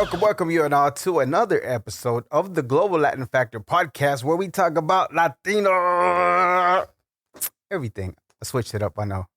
welcome you and all to another episode of the Global Latin Factor podcast where we talk about Latino everything. I switched it up, I know.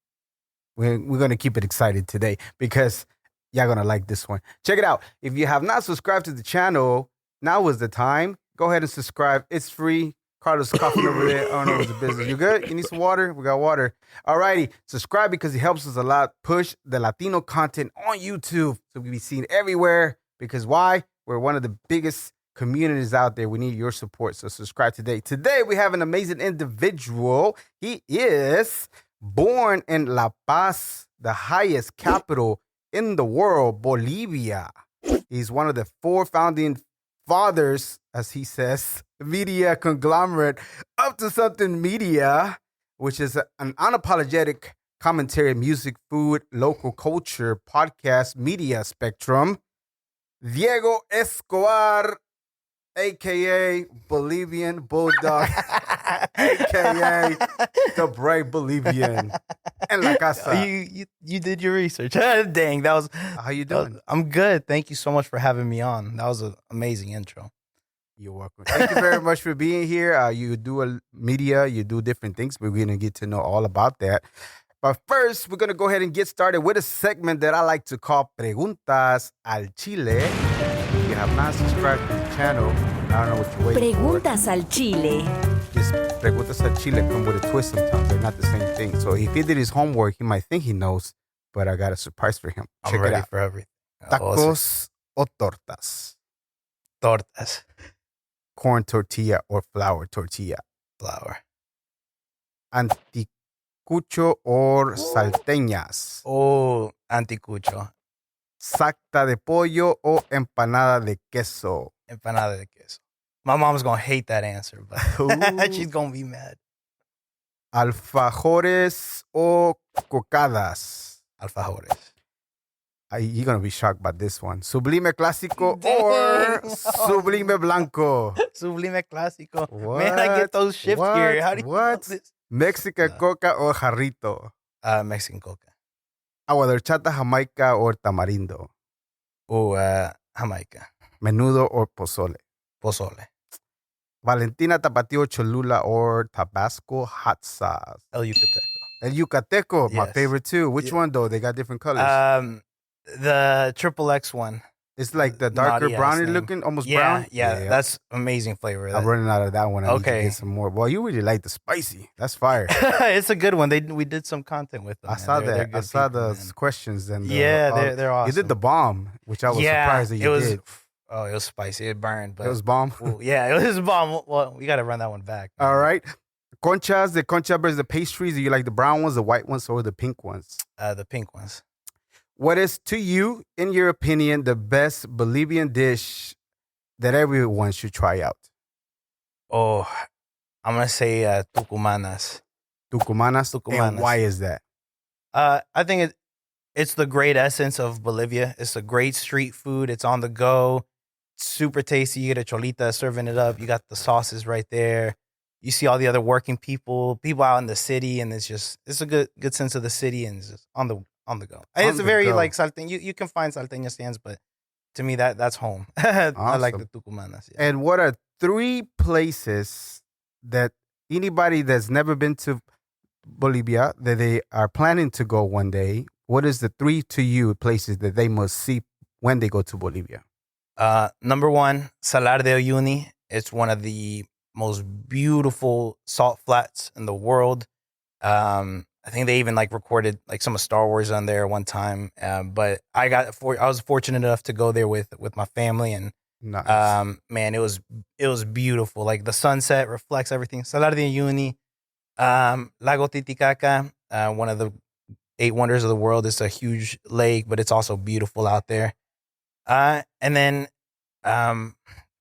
We're going to keep it excited today because y'all going to like this one. Check it out. If you have not subscribed to the channel, now is the time. Go ahead and subscribe. It's free. Carlos coughing over there. I don't know what's the business. You good? You need some water? We got water. All righty. Subscribe because it helps us a lot push the Latino content on YouTube so we can be seen everywhere. Because why? We're one of the biggest communities out there. We need your support. So subscribe today. Today we have an amazing individual. He is born in La Paz, the highest capital in the world, Bolivia. He's one of the 4 founding fathers, as he says, media conglomerate, Up2Something Media, which is an unapologetic commentary, music, food, local culture, podcast, media spectrum. Diego Escobar, a.k.a. Bolivian Bulldog, a.k.a. the brave Bolivian. En la casa. You did your research. Dang, that was... How you doing? I'm good. Thank you so much for having me on. That was an amazing intro. You're welcome. Thank you very much for being here. You do a media, you do different things. We're going to get to know all about that. But first, we're going to go ahead and get started with a segment that I like to call Preguntas al Chile. If you have not subscribed to the channel, I don't know what you're waiting Preguntas al Chile. Just Preguntas al Chile come with a twist sometimes. They're not the same thing. So if he did his homework, he might think he knows, but I got a surprise for him. I'm Check ready it out. for everything. Tacos o tortas? Tortas. Corn tortilla or flour tortilla? Flour. Anticucho or salteñas? Oh, anticucho. Sacta de pollo o empanada de queso? Empanada de queso. My mom's going to hate that answer, but she's going to be mad. Alfajores o cocadas? Alfajores. You're going to be shocked by this one. Sublime clásico or sublime blanco? Sublime clásico. What? Man, I get those shifts here. How do you know this? Mexican coca or jarrito? Mexican coca. Agua de horchata, jamaica or tamarindo? Oh, Jamaica. Menudo or pozole? Pozole. Valentina, tapatio, cholula or Tabasco hot sauce? El Yucateco. El Yucateco, my Yes. favorite too. Which one though? They got different colors. The XXX one. It's like the darker naughty ass brownie name. looking, almost Yeah, brown. yeah, that's amazing flavor. I'm running out of that one. I need to Okay. get some more. Well, you really like the spicy. That's fire. It's a good one. We did some content with them. I man. saw They're that. I good saw people, the man. questions and They're awesome. You did the bomb, which I was surprised that you did. Oh, it was spicy. It burned, but It was bomb. ooh, yeah, it was a bomb. Well, we got to run that one back. Man. All right. Conchas, the concha bears, the pastries. Do you like the brown ones, the white ones, or the pink ones? The pink ones. What is, to you, in your opinion, the best Bolivian dish that everyone should try out? Oh, I'm gonna say tucumanas. Tucumanas. Tucumanas. And why is that? I think it's the great essence of Bolivia. It's a great street food. It's on the go. It's super tasty. You get a cholita serving it up. You got the sauces right there. You see all the other working people out in the city, and it's a good sense of the city, and it's just on the go. It's a very like salteña. You can find salteña stands, but to me that's home. I like the tucumanas. Yeah. And what are 3 places that anybody that's never been to Bolivia that they are planning to go one day? What is the 3 to you places that they must see when they go to Bolivia? Number 1, Salar de Uyuni. It's one of the most beautiful salt flats in the world. I think they even like recorded like some of Star Wars on there one time. But I was fortunate enough to go there with my family, and Nice. man, it was beautiful. Like the sunset reflects everything. Salar de Uyuni, Lago Titicaca, one of the 8 wonders of the world. It's a huge lake, but it's also beautiful out there. And then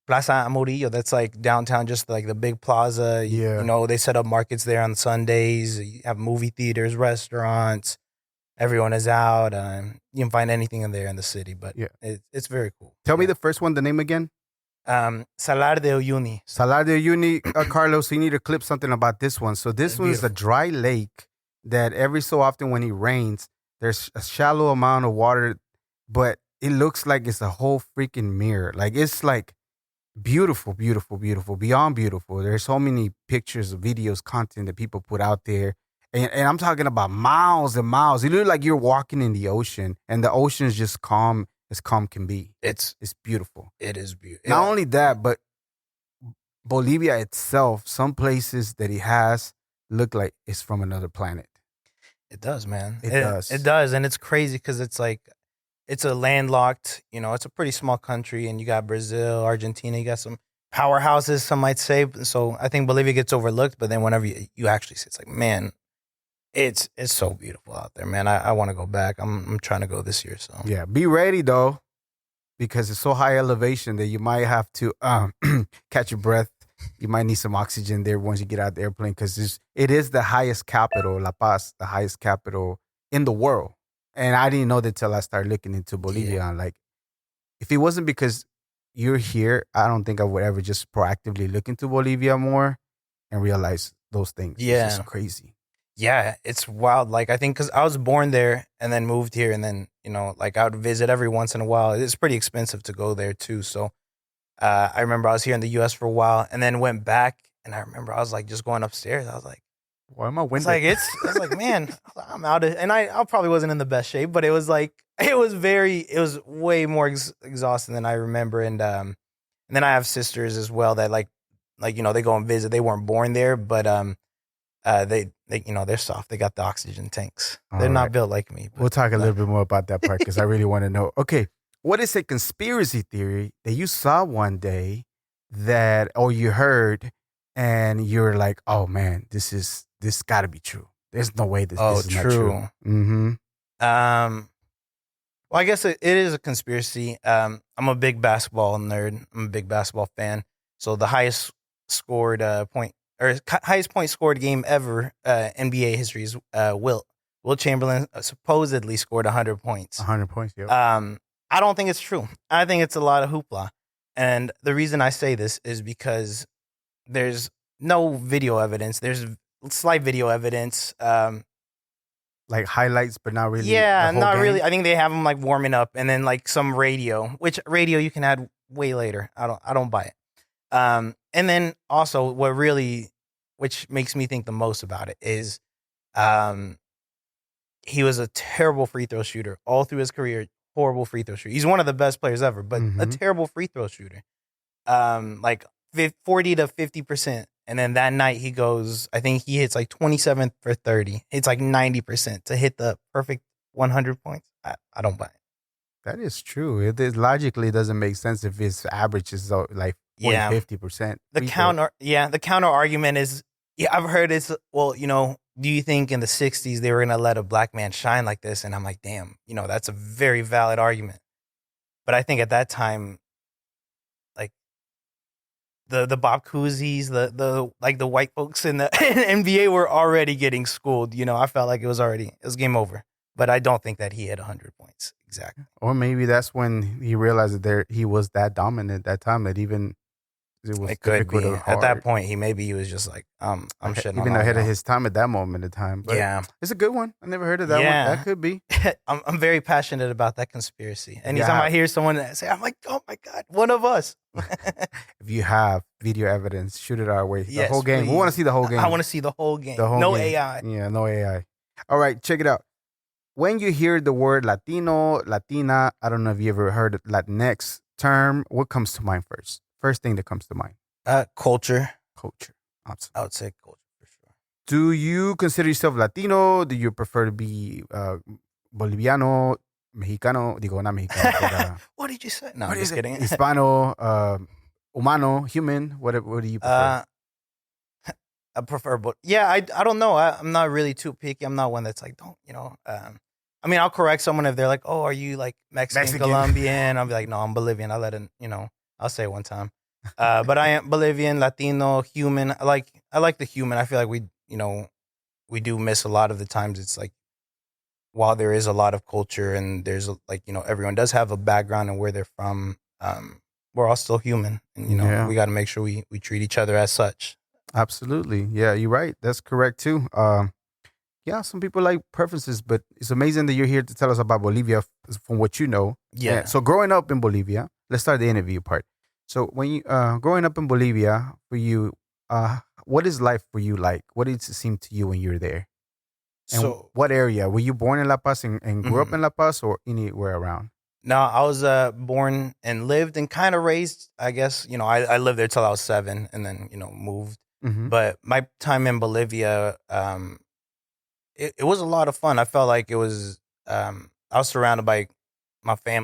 Plaza Amorillo, that's like downtown, just like the big plaza. Yeah. You know, they set up markets there on Sundays. You have movie theaters, restaurants. Everyone is out. You can find anything in there in the city, but Yeah. it's very cool. Tell me the first one, the name again. Salar de Uyuni. Salar de Uyuni, Carlos, you need to clip something about this one. So this It's one is a beautiful. dry lake that every so often when it rains, there's a shallow amount of water, but it looks like it's a whole freaking mirror. Like it's like beautiful, beautiful, beautiful, beyond beautiful. There's so many pictures, videos, content that people put out there. And I'm talking about miles and miles. It looks like you're walking in the ocean, and the ocean is just calm as calm can be. It's beautiful. It is beautiful. Not only that, but Bolivia itself, some places that it has look like it's from another planet. It does, man. It does. It does. And it's crazy because it's like, it's a landlocked, it's a pretty small country, and you got Brazil, Argentina, you got some powerhouses, some might say. So I think Bolivia gets overlooked, but then whenever you actually see, it's like, man, it's so beautiful out there, man. I want to go back. I'm trying to go this year. So yeah, be ready though, because it's so high elevation that you might have to catch your breath. You might need some oxygen there once you get out the airplane, because it is the highest capital, La Paz, the highest capital in the world. And I didn't know that till I started looking into Bolivia. Yeah. Like, if it wasn't because you're here, I don't think I would ever just proactively look into Bolivia more and realize those things. Yeah. It's just crazy. Yeah, it's wild. Like, I think because I was born there and then moved here, and then, like I would visit every once in a while. It's pretty expensive to go there too. So I remember I was here in the U.S. for a while and then went back, and I remember I was like just going upstairs. I was like, why am I winded? I was like, man, I'm out of, and I probably wasn't in the best shape, but it was like, it was way more exhausting than I remember. And then I have sisters as well that like, they go and visit. They weren't born there, but they they're soft. They got the oxygen tanks. They're not built like me. We'll talk a little bit more about that part, because I really want to know. Okay, what is a conspiracy theory that you saw one day or you heard, and you're like, oh man, this got to be true. There's no way this is not true. Mm-hmm. Well, I guess it is a conspiracy. I'm a big basketball nerd. I'm a big basketball fan. So the highest point scored game ever, NBA history is Wilt Chamberlain supposedly scored 100 points. 100 points, yep. I don't think it's true. I think it's a lot of hoopla. And the reason I say this is because there's no video evidence. There's slight video evidence. Like highlights, but not really. Yeah, not game? really. I think they have them like warming up, and then like some radio, which radio you can add way later. I don't buy it. And then also which makes me think the most about it is, he was a terrible free throw shooter all through his career. Horrible free throw shooter. He's one of the best players ever, but a terrible free throw shooter. Like 40 to 50%. And then that night he goes, I think he hits like 27 for 30. It's like 90% to hit the perfect 100 points. I don't buy it. That is true. It logically doesn't make sense if his average is like 40, 50%. The counter argument is, I've heard it's, well, do you think in the 60s they were going to let a black man shine like this? And I'm like, damn, that's a very valid argument. But I think at that time, like the Bob Cousy's, the white folks in the NBA were already getting schooled. I felt like it was game over. But I don't think that he hit 100 points exactly. Or maybe that's when he realized that he was that dominant at that time that even it was difficult or hard. At that point, he was just like, I'm shitting even ahead of his time at that moment in time. But yeah, it's a good one. I never heard of that one. That could be. I'm very passionate about that conspiracy. Anytime I hear someone say, I'm like, oh my God, one of us. If you have video evidence, shoot it our way. The whole game. Please. We want to see the whole game. I want to see the whole game. No game. AI. Yeah, no AI. All right, check it out. When you hear the word Latino, Latina, I don't know if you ever heard Latinx term. What comes to mind first? First thing that comes to mind. Culture. Culture. Awesome. I would say culture for sure. Do you consider yourself Latino? Do you prefer to be Boliviano, Mexicano? Digo, not Mexicano. What did you say? No, I'm just kidding. Hispano, humano, human. What do you prefer? I prefer, but I don't know. I'm not really too picky. I'm not one that's like, I mean, I'll correct someone if they're like, oh, are you like Mexican. Colombian? I'll be like, no, I'm Bolivian. I'll let it, I'll say it one time. But I am Bolivian, Latino, human. I like the human. I feel like we do miss a lot of the times. It's like, while there is a lot of culture and there's everyone does have a background and where they're from, we're all still human. And, we got to make sure we treat each other as such. Absolutely. Yeah, you're right. That's correct too. Some people like preferences, but it's amazing that you're here to tell us about Bolivia from what you know Yeah. So growing up in Bolivia, let's start the interview part. So when you growing up in Bolivia, for you, what is life for you like? What did it seem to you when you were there? And So what area? Were you born in La Paz and grew up mhm. in La Paz or anywhere around? No, I was born and lived and kind of raised. I guess I lived there till I was 7, and then moved. Mm-hmm. But my time in Bolivia, it was a lot of fun. I felt like it was. I was surrounded by my family.